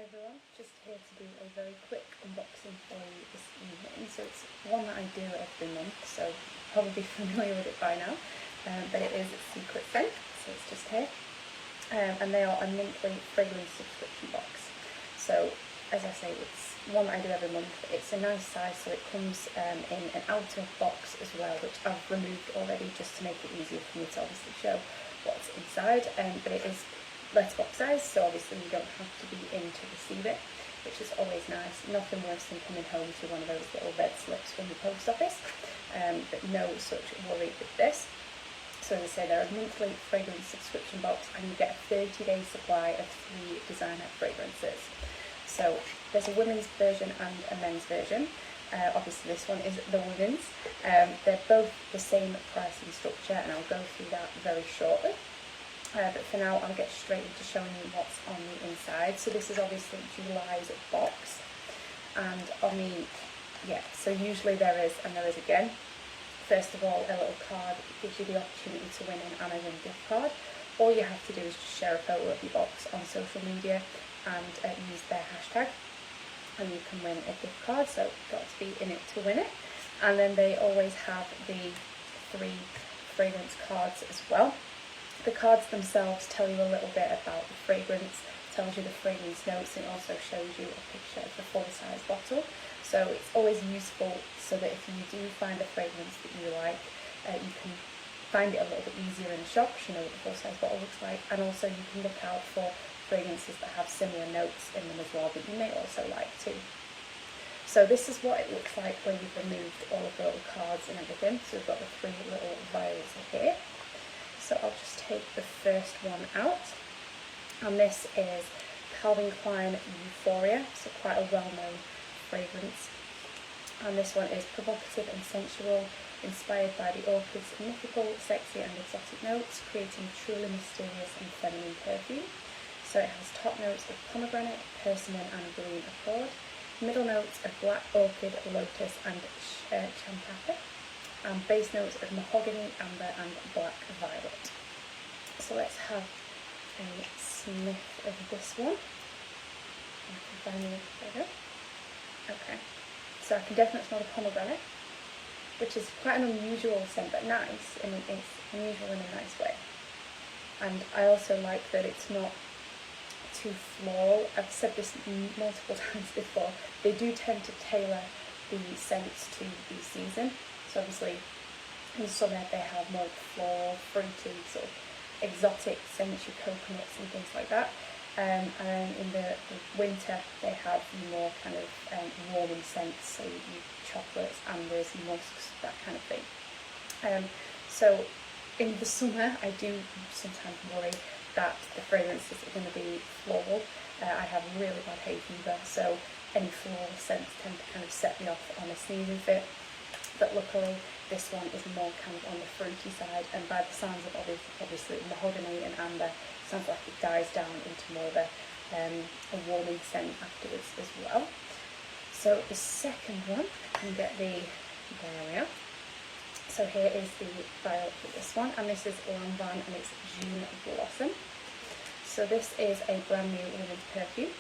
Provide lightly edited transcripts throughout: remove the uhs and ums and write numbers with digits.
Hi everyone, just here to do a very quick unboxing for you this evening. So it's one that I do every month, so you're probably familiar with it by now, but it is Secret Scent, so it's just here. And they are a monthly fragrance subscription box. So as I say, it's one that I do every month. It's a nice size, so it comes in an outer box as well, which I've removed already just to make it easier for me to obviously show what's inside, but it is letterbox size, so obviously you don't have to be in to receive it, which is always nice. Nothing worse than coming home to one of those little red slips from the post office, but no such worry with this. So as I say, they're a monthly fragrance subscription box, and you get a 30-day supply of 3 designer fragrances. So there's a women's version and a men's version. Obviously this one is the women's. They're both the same pricing structure, and I'll go through that very shortly. But for now, I'll get straight into showing you what's on the inside. So this is obviously July's box, and on the, so usually there is, and there is again, first of all, a little card that gives you the opportunity to win an Amazon gift card. All you have to do is just share a photo of your box on social media and use their hashtag, and you can win a gift card, so you've got to be in it to win it. And then they always have the 3 fragrance cards as well. The cards themselves tell you a little bit about the fragrance, tells you the fragrance notes, and also shows you a picture of the full-size bottle. So it's always useful so that if you do find a fragrance that you like, you can find it a little bit easier in the shop, you know what the full-size bottle looks like, and also you can look out for fragrances that have similar notes in them as well that you may also like too. So this is what it looks like when you've removed all of the little cards and everything. So we've got the 3 little vials here. So I'll just take the first one out, and this is Calvin Klein Euphoria, so quite a well-known fragrance. And this one is provocative and sensual, inspired by the orchid's mythical, sexy and exotic notes, creating truly mysterious and feminine perfume. So it has top notes of pomegranate, persimmon and green accord, middle notes of black orchid, lotus and champagne, and base notes of mahogany, amber and black violet. So let's have a sniff of this one. Okay, so I can definitely smell the pomegranate, which is quite an unusual scent, but nice, and it's unusual in a nice way. And I also like that it's not too floral. I've said this multiple times before, they do tend to tailor the scents to the season. So obviously in summer they have more floral, fruity, sort of exotic scents, your coconuts and things like that. And then in the winter they have more kind of warming scents, so your chocolates, ambers, musks, that kind of thing. So in the summer I do sometimes worry that the fragrances are going to be floral. I have really bad hay fever, so any floral scents tend to kind of set me off on a sneezing fit. But luckily this one is more kind of on the fruity side, and by the sounds of obviously mahogany and amber, sounds like it dies down into more of a warming scent afterwards as well. So the second one, I can get there we are. So here is the vial for this one, and this is Lanvin, and it's June Blossom. So this is a brand new women's perfume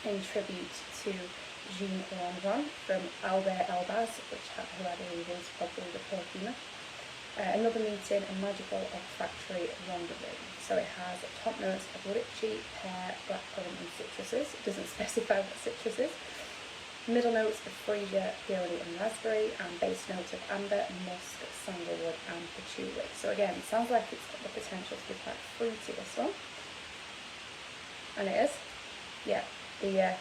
in tribute to Jean Lanvin from Albert Elbaz, who I believe is probably the perfumer. Another meeting, a magical olfactory rendezvous. So it has top notes of lychee, pear, blackcurrant and citruses. It doesn't specify what citrus is. Middle notes of freesia, peony and raspberry, and base notes of amber, musk, sandalwood and patchouli. So again, it sounds like it's got the potential to be quite fruity, this one. And it is. Yeah, the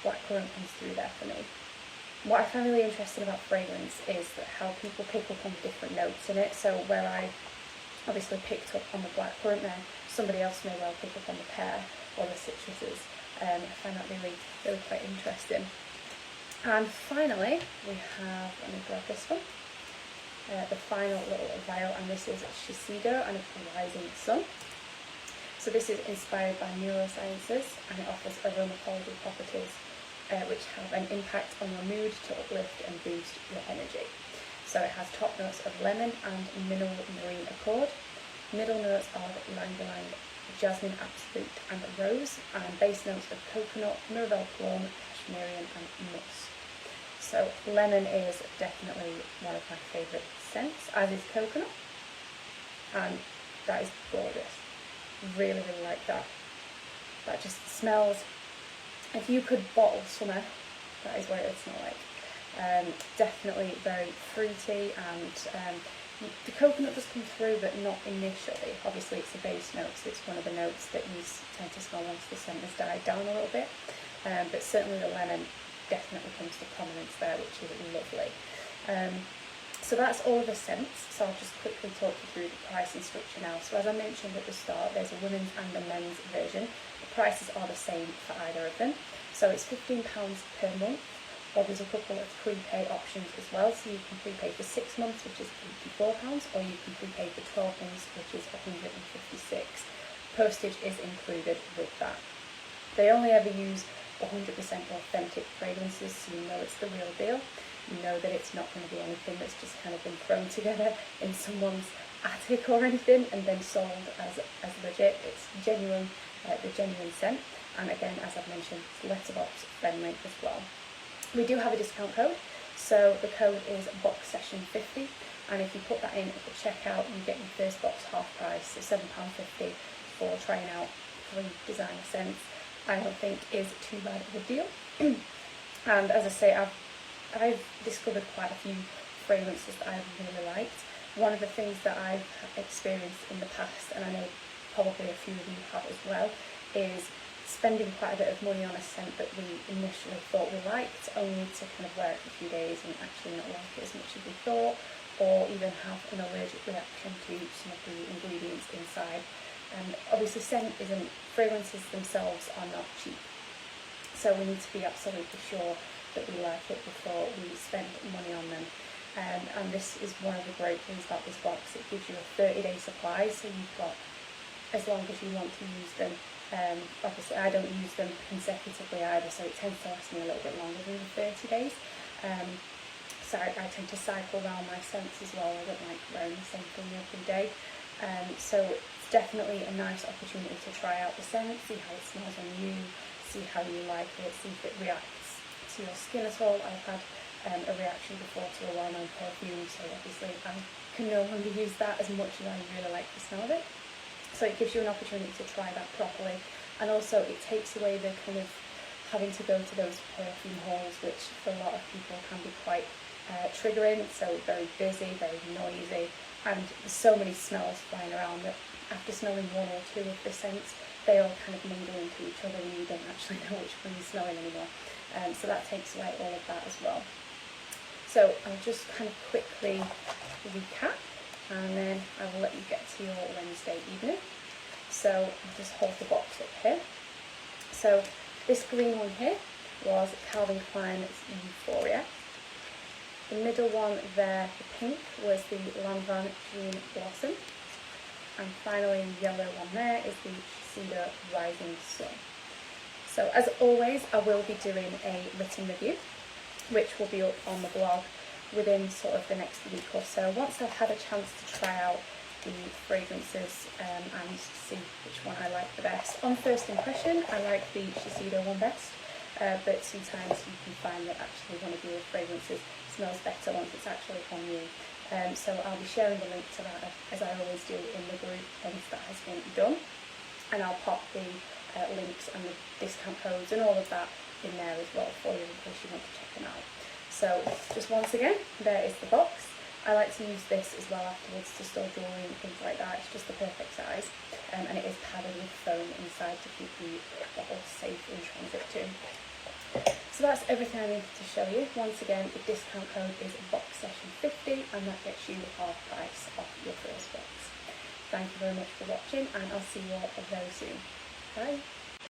blackcurrant comes through there for me. What I find really interesting about fragrance is that how people pick up on different notes in it. So where I obviously picked up on the blackcurrant there, somebody else may well pick up on the pear or the citruses. I find that really quite interesting. And finally we have, let me grab this one, the final little vial, and this is Shiseido, and it's Rising Sun. So this is inspired by neurosciences, and it offers aromatology properties which have an impact on your mood to uplift and boost your energy. So it has top notes of lemon and mineral marine accord, middle notes of ylang ylang jasmine absolute and rose, and base notes of coconut, Mirabelle plum, cashmerian and musk. So lemon is definitely one of my favourite scents, as is coconut, and that is gorgeous. Really, really like that. That just smells, if you could bottle summer, that is what it would smell like. Definitely very fruity, and the coconut does come through, but not initially. Obviously it's a base note, so it's one of the notes that you tend to smell once the scent has died down a little bit, but certainly the lemon definitely comes to prominence there, which is lovely. So that's all of the scents, so I'll just quickly talk you through the pricing structure now. So as I mentioned at the start, there's a women's and a men's version. The prices are the same for either of them. So it's £15 per month, or there's a couple of prepay options as well. So you can prepay for 6 months, which is £54, or you can prepay for 12 months, which is £156. Postage is included with that. They only ever use 100% authentic fragrances, so you know it's the real deal. You know that it's not going to be anything that's just kind of been thrown together in someone's attic or anything and then sold as legit. It's genuine, the genuine scent, and again, as I've mentioned, it's letterbox friendly as well. We do have a discount code, so the code is BOXSession50, and if you put that in at the checkout, you get your first box half price, so £7.50 for trying out 3 designer scents. I don't think is too bad of a deal. And as I say, I've discovered quite a few fragrances that I've really liked. One of the things that I've experienced in the past, and I know probably a few of you have as well, is spending quite a bit of money on a scent that we initially thought we liked, only to kind of wear it for a few days and actually not like it as much as we thought, or even have an allergic reaction to some of the ingredients inside. And obviously fragrances themselves are not cheap, so we need to be absolutely sure that we like it before we spend money on them. And this is one of the great things about this box. It gives you a 30-day supply, so you've got as long as you want to use them. Obviously I don't use them consecutively either, so it tends to last me a little bit longer than the 30 days. So I tend to cycle around my scents as well. I don't like wearing the same thing every day. So it's definitely a nice opportunity to try out the scent, see how it smells on you, see how you like it, see if it reacts to your skin at all. I've had a reaction before to a well-known perfume, so obviously I can no longer use that as much as I really like the smell of it. So it gives you an opportunity to try that properly, and also it takes away the kind of having to go to those perfume hauls, which for a lot of people can be quite triggering. So very busy, very noisy, and there's so many smells flying around that after smelling 1 or 2 of the scents, they all kind of mingle into each other and you don't actually know which one you're smelling anymore. So that takes away all of that as well. So I'll just kind of quickly recap, and then I will let you get to your Wednesday evening. So I'll just hold the box up here. So this green one here was Calvin Klein's Euphoria. The middle one there, the pink, was the Lanvin Dream Blossom. And finally the yellow one there is the Shiseido Rising Sun. So as always, I will be doing a written review, which will be up on the blog within sort of the next week or so, once I've had a chance to try out the fragrances and see which one I like the best. On first impression, I like the Shiseido one best, but sometimes you can find that actually one of your fragrances smells better once it's actually on you. So I'll be sharing the link to that, as I always do, in the group once that has been done, and I'll pop the links and the discount codes and all of that in there as well for you in case you want to check them out. So just once again, there is the box. I like to use this as well afterwards to store jewellery and things like that. It's just the perfect size, and it is padded with foam inside to keep the bottle safe in transit too. So that's everything I needed to show you. Once again, the discount code is BOXSession50, and that gets you half price off your first box. Thank you very much for watching, and I'll see you all very soon. Bye.